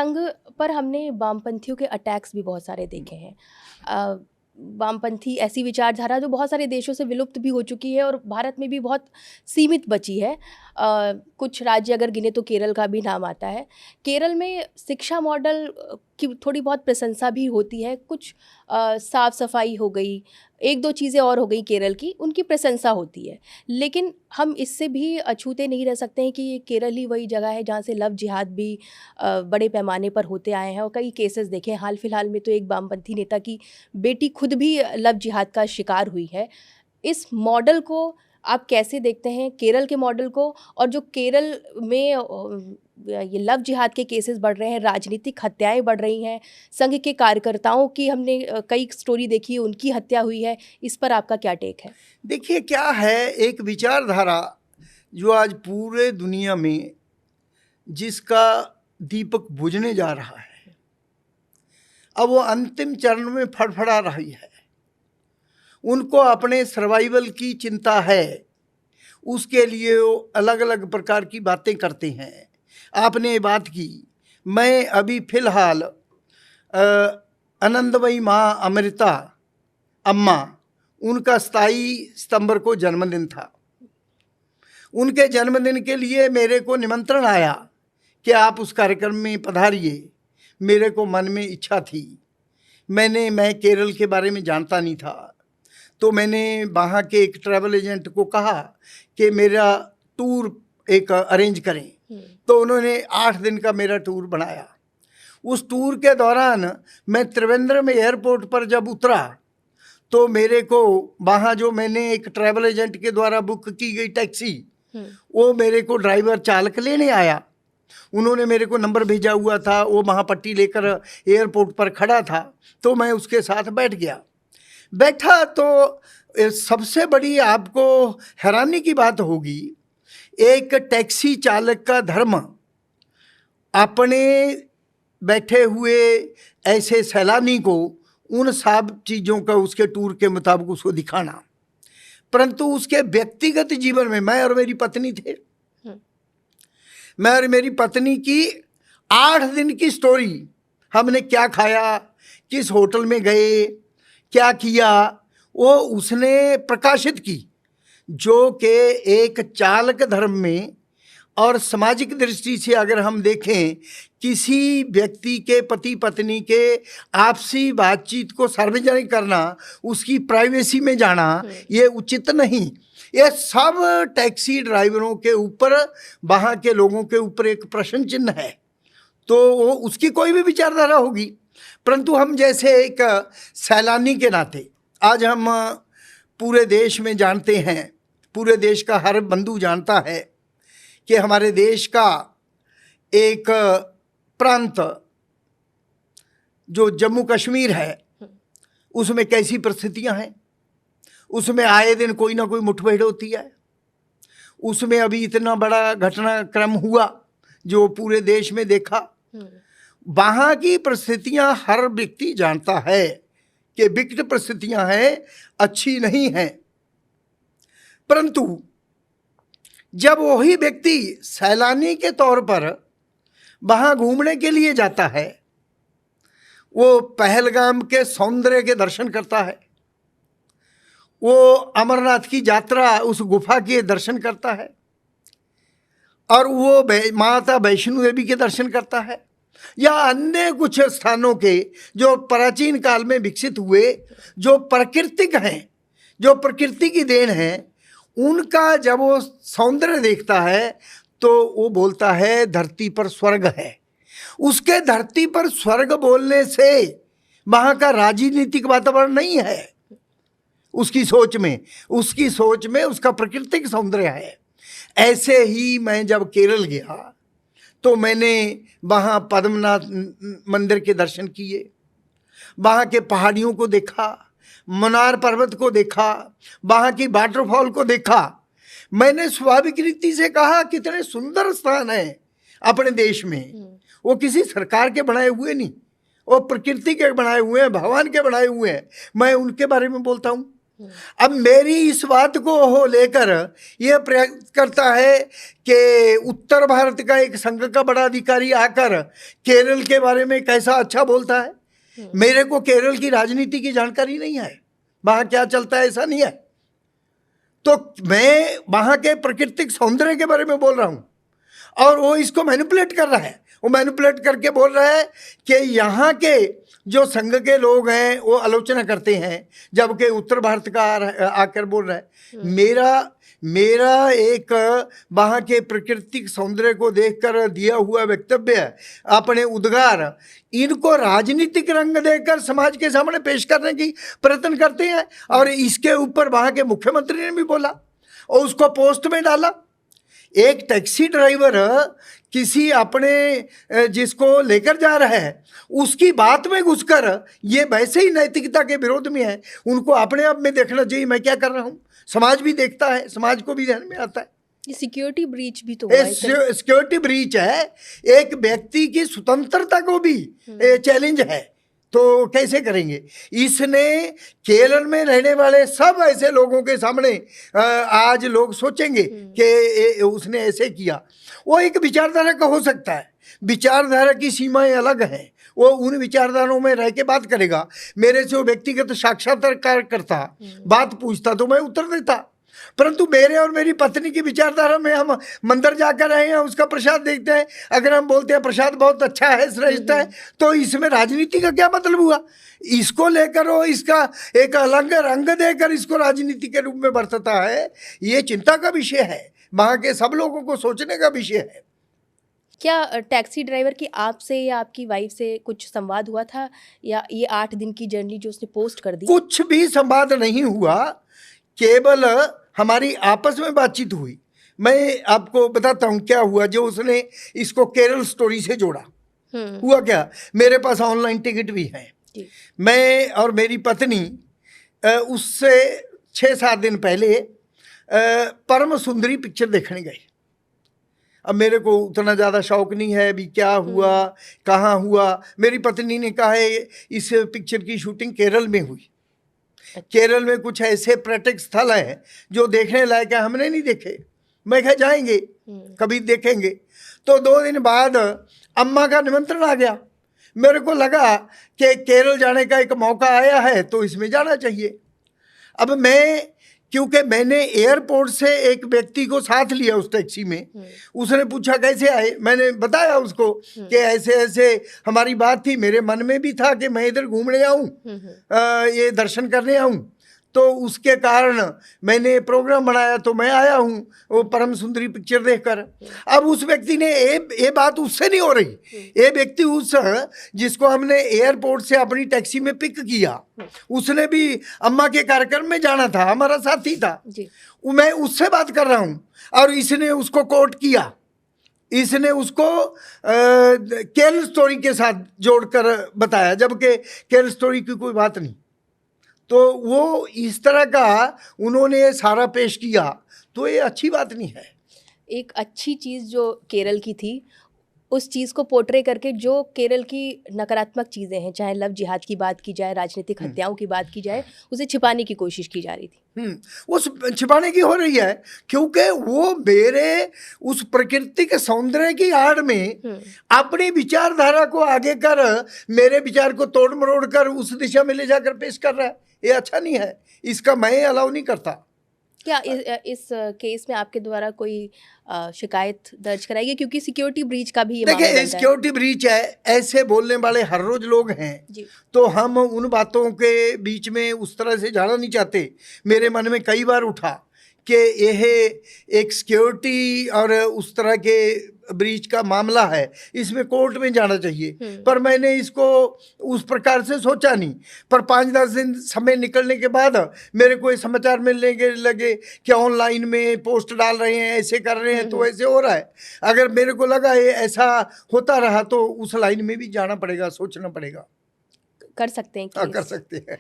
संघ पर हमने वामपंथियों के अटैक्स भी बहुत सारे देखे हैं। वामपंथी ऐसी विचारधारा जो बहुत सारे देशों से विलुप्त भी हो चुकी है और भारत में भी बहुत सीमित बची है। कुछ राज्य अगर गिने तो केरल का भी नाम आता है। केरल में शिक्षा मॉडल की थोड़ी बहुत प्रशंसा भी होती है। कुछ साफ सफाई हो गई, एक दो चीज़ें और हो गई केरल की, उनकी प्रशंसा होती है। लेकिन हम इससे भी अछूते नहीं रह सकते हैं कि ये केरल ही वही जगह है जहाँ से लव जिहाद भी बड़े पैमाने पर होते आए हैं और कई केसेस देखे हैं। हाल फिलहाल में तो एक वामपंथी नेता की बेटी खुद भी लव जिहाद का शिकार हुई है। इस मॉडल को आप कैसे देखते हैं, केरल के मॉडल को? और जो केरल में ये लव जिहाद के केसेस बढ़ रहे हैं, राजनीतिक हत्याएं बढ़ रही हैं, संघ के कार्यकर्ताओं की हमने कई स्टोरी देखी है, उनकी हत्या हुई है, इस पर आपका क्या टेक है? देखिए, क्या है, एक विचारधारा जो आज पूरे दुनिया में जिसका दीपक बुझने जा रहा है, अब वो अंतिम चरण में फड़फड़ा रही है। उनको अपने सर्वाइवल की चिंता है, उसके लिए वो अलग अलग प्रकार की बातें करते हैं। आपने बात की, मैं अभी फिलहाल आनंदमयी माँ अमृता अम्मा, उनका 27 सितंबर को जन्मदिन था। उनके जन्मदिन के लिए मेरे को निमंत्रण आया कि आप उस कार्यक्रम में पधारिए। मेरे को मन में इच्छा थी, मैं केरल के बारे में जानता नहीं था, तो मैंने वहाँ के एक ट्रैवल एजेंट को कहा कि मेरा टूर एक अरेंज करें। तो उन्होंने 8 दिन का मेरा टूर बनाया। उस टूर के दौरान मैं त्रिवेंद्रम एयरपोर्ट पर जब उतरा तो मेरे को वहाँ जो मैंने एक ट्रैवल एजेंट के द्वारा बुक की गई टैक्सी, वो मेरे को ड्राइवर चालक लेने आया। उन्होंने मेरे को नंबर भेजा हुआ था, वो वहाँ पट्टी लेकर एयरपोर्ट पर खड़ा था, तो मैं उसके साथ बैठ गया। बैठा तो सबसे बड़ी आपको हैरानी की बात होगी, एक टैक्सी चालक का धर्म अपने बैठे हुए ऐसे सैलानी को उन सब चीज़ों का उसके टूर के मुताबिक उसको दिखाना, परंतु उसके व्यक्तिगत जीवन में मैं और मेरी पत्नी थे। मैं और मेरी पत्नी की 8 दिन की स्टोरी, हमने क्या खाया, किस होटल में गए, क्या किया, वो उसने प्रकाशित की, जो कि एक चालक धर्म में और सामाजिक दृष्टि से अगर हम देखें, किसी व्यक्ति के पति पत्नी के आपसी बातचीत को सार्वजनिक करना, उसकी प्राइवेसी में जाना, ये उचित नहीं। ये सब टैक्सी ड्राइवरों के ऊपर, वहाँ के लोगों के ऊपर एक प्रश्न चिन्ह है। तो वो उसकी कोई भी विचारधारा होगी, परंतु हम जैसे एक सैलानी के नाते आज हम पूरे देश में जानते हैं, पूरे देश का हर बंधु जानता है कि हमारे देश का एक प्रांत जो जम्मू कश्मीर है, उसमें कैसी परिस्थितियां हैं। उसमें आए दिन कोई ना कोई मुठभेड़ होती है। उसमें अभी इतना बड़ा घटनाक्रम हुआ जो पूरे देश में देखा। वहाँ की परिस्थितियां हर व्यक्ति जानता है कि विकट परिस्थितियां हैं, अच्छी नहीं हैं। परंतु जब वही व्यक्ति सैलानी के तौर पर वहाँ घूमने के लिए जाता है, वो पहलगाम के सौंदर्य के दर्शन करता है, वो अमरनाथ की यात्रा, उस गुफा के दर्शन करता है, और वो माता वैष्णो देवी के दर्शन करता है, या अन्य कुछ स्थानों के जो प्राचीन काल में विकसित हुए, जो प्राकृतिक हैं, जो प्रकृति की देन है, उनका जब वो सौंदर्य देखता है तो वो बोलता है धरती पर स्वर्ग है। उसके धरती पर स्वर्ग बोलने से वहाँ का राजनीतिक वातावरण नहीं है उसकी सोच में, उसकी सोच में उसका प्राकृतिक सौंदर्य है। ऐसे ही मैं जब केरल गया तो मैंने वहाँ पद्मनाथ मंदिर के दर्शन किए, वहाँ के पहाड़ियों को देखा, मुन्नार पर्वत को देखा, वहाँ की वाटरफॉल को देखा। मैंने स्वाभाविक रीति से कहा कितने सुंदर स्थान हैं अपने देश में। वो किसी सरकार के बनाए हुए नहीं, वो प्रकृति के बनाए हुए हैं, भगवान के बनाए हुए हैं। मैं उनके बारे में बोलता हूँ। अब मेरी इस बात को हो लेकर यह प्रयास करता है कि उत्तर भारत का एक संघ का बड़ा अधिकारी आकर केरल के बारे में कैसा अच्छा बोलता है। मेरे को केरल की राजनीति की जानकारी नहीं है, वहाँ क्या चलता है ऐसा नहीं है। तो मैं वहाँ के प्राकृतिक सौंदर्य के बारे में बोल रहा हूँ और वो इसको मैनिपुलेट कर रहा है। वो मैनिपुलेट करके बोल रहा है कि यहाँ के जो संघ के लोग हैं वो आलोचना करते हैं, जबकि उत्तर भारत का आकर बोल रहा है। मेरा एक वहाँ के प्राकृतिक सौंदर्य को देखकर दिया हुआ वक्तव्य, अपने उद्गार, इनको राजनीतिक रंग देकर समाज के सामने पेश करने की प्रयत्न करते हैं। और इसके ऊपर वहाँ के मुख्यमंत्री ने भी बोला और उसको पोस्ट में डाला। एक टैक्सी ड्राइवर किसी अपने जिसको लेकर जा रहा है उसकी बात में घुसकर ये वैसे ही नैतिकता के विरोध में है। उनको अपने आप में देखना चाहिए मैं क्या कर रहा हूँ, समाज भी देखता है, समाज को भी ध्यान में आता है। ये सिक्योरिटी ब्रीच भी तो हुआ है। सिक्योरिटी ब्रीच है, एक व्यक्ति की स्वतंत्रता को भी चैलेंज है, तो कैसे करेंगे। इसने केरल में रहने वाले सब ऐसे लोगों के सामने आज लोग सोचेंगे कि उसने ऐसे किया। वो एक विचारधारा का हो सकता है, विचारधारा की सीमाएं अलग हैं, वो उन विचारधाराओं में रह के बात करेगा। मेरे से वो व्यक्तिगत साक्षात्कार करता, बात पूछता तो मैं उत्तर देता, परंतु मेरे और मेरी पत्नी की विचारधारा में हम मंदिर जाकर रहे हैं, उसका प्रसाद देखते हैं, अगर हम बोलते हैं प्रसाद बहुत अच्छा है, श्रेष्ठ है, तो इसमें राजनीति का क्या मतलब हुआ। इसको लेकर वो इसका एक अलग रंग देकर इसको राजनीति के रूप में बरतता है। ये चिंता का विषय है, वहाँ के सब लोगों को सोचने का विषय है। क्या टैक्सी ड्राइवर की आपसे या आपकी वाइफ से कुछ संवाद हुआ था, या ये 8 दिन की जर्नी जो उसने पोस्ट कर दी? कुछ भी संवाद नहीं हुआ, केवल हमारी आपस में बातचीत हुई। मैं आपको बताता हूँ क्या हुआ जो उसने इसको केरल स्टोरी से जोड़ा। हुआ क्या, मेरे पास ऑनलाइन टिकट भी है। मैं और मेरी पत्नी उससे 6-7 दिन पहले परम सुंदरी पिक्चर देखने गए। अब मेरे को उतना ज़्यादा शौक नहीं है अभी क्या हुआ कहाँ हुआ। मेरी पत्नी ने कहा है इस पिक्चर की शूटिंग केरल में हुई। केरल में कुछ ऐसे पर्यटक स्थल हैं जो देखने लायक है, हमने नहीं देखे। मैं कहा जाएंगे कभी देखेंगे। तो 2 दिन बाद अम्मा का निमंत्रण आ गया। मेरे को लगा कि केरल जाने का एक मौका आया है तो इसमें जाना चाहिए। अब मैं, क्योंकि मैंने एयरपोर्ट से एक व्यक्ति को साथ लिया उस टैक्सी में, उसने पूछा कैसे आए, मैंने बताया उसको कि ऐसे ऐसे हमारी बात थी, मेरे मन में भी था कि मैं इधर घूमने आऊँ, ये दर्शन करने आऊँ, तो उसके कारण मैंने प्रोग्राम बनाया तो मैं आया हूँ वो परम सुंदरी पिक्चर देखकर। अब उस व्यक्ति ने ये बात उससे नहीं हो रही, ये व्यक्ति उस जिसको हमने एयरपोर्ट से अपनी टैक्सी में पिक किया, उसने भी अम्मा के कार्यक्रम में जाना था, हमारा साथी था जी। मैं उससे बात कर रहा हूँ और इसने उसको कोट किया, इसने उसको केरल स्टोरी के साथ जोड़कर बताया, जबकि केरल स्टोरी की कोई बात नहीं। तो वो इस तरह का उन्होंने सारा पेश किया, तो ये अच्छी बात नहीं है। एक अच्छी चीज़ जो केरल की थी उस चीज़ को पोर्ट्रे करके जो केरल की नकारात्मक चीज़ें हैं, चाहे लव जिहाद की बात की जाए, राजनीतिक हत्याओं की बात की जाए, उसे छिपाने की कोशिश की जा रही थी। वो छिपाने की हो रही है क्योंकि वो मेरे उस प्राकृतिक सौंदर्य की आड़ में अपनी विचारधारा को आगे कर मेरे विचार को तोड़ मरोड़ कर उस दिशा में ले जाकर पेश कर रहा है। ये अच्छा नहीं है, इसका मैं अलाउ नहीं करता। क्या इस केस में आपके द्वारा कोई शिकायत दर्ज कराई गई, क्योंकि सिक्योरिटी ब्रीच का भी ये मामला देखिए सिक्योरिटी ब्रीच है, ऐसे बोलने वाले हर रोज लोग हैं जी। तो हम उन बातों के बीच में उस तरह से जाना नहीं चाहते। मेरे मन में कई बार उठा कि यह एक सिक्योरिटी और उस तरह के ब्रीच का मामला है, इसमें कोर्ट में जाना चाहिए, पर मैंने इसको उस प्रकार से सोचा नहीं। पर 5-10 दिन समय निकलने के बाद मेरे को ये समाचार मिलने के लगे कि ऑनलाइन में पोस्ट डाल रहे हैं, ऐसे कर रहे हैं, तो ऐसे हो रहा है। अगर मेरे को लगा ये ऐसा होता रहा तो उस लाइन में भी जाना पड़ेगा, सोचना पड़ेगा। कर सकते हैं, कर सकते हैं।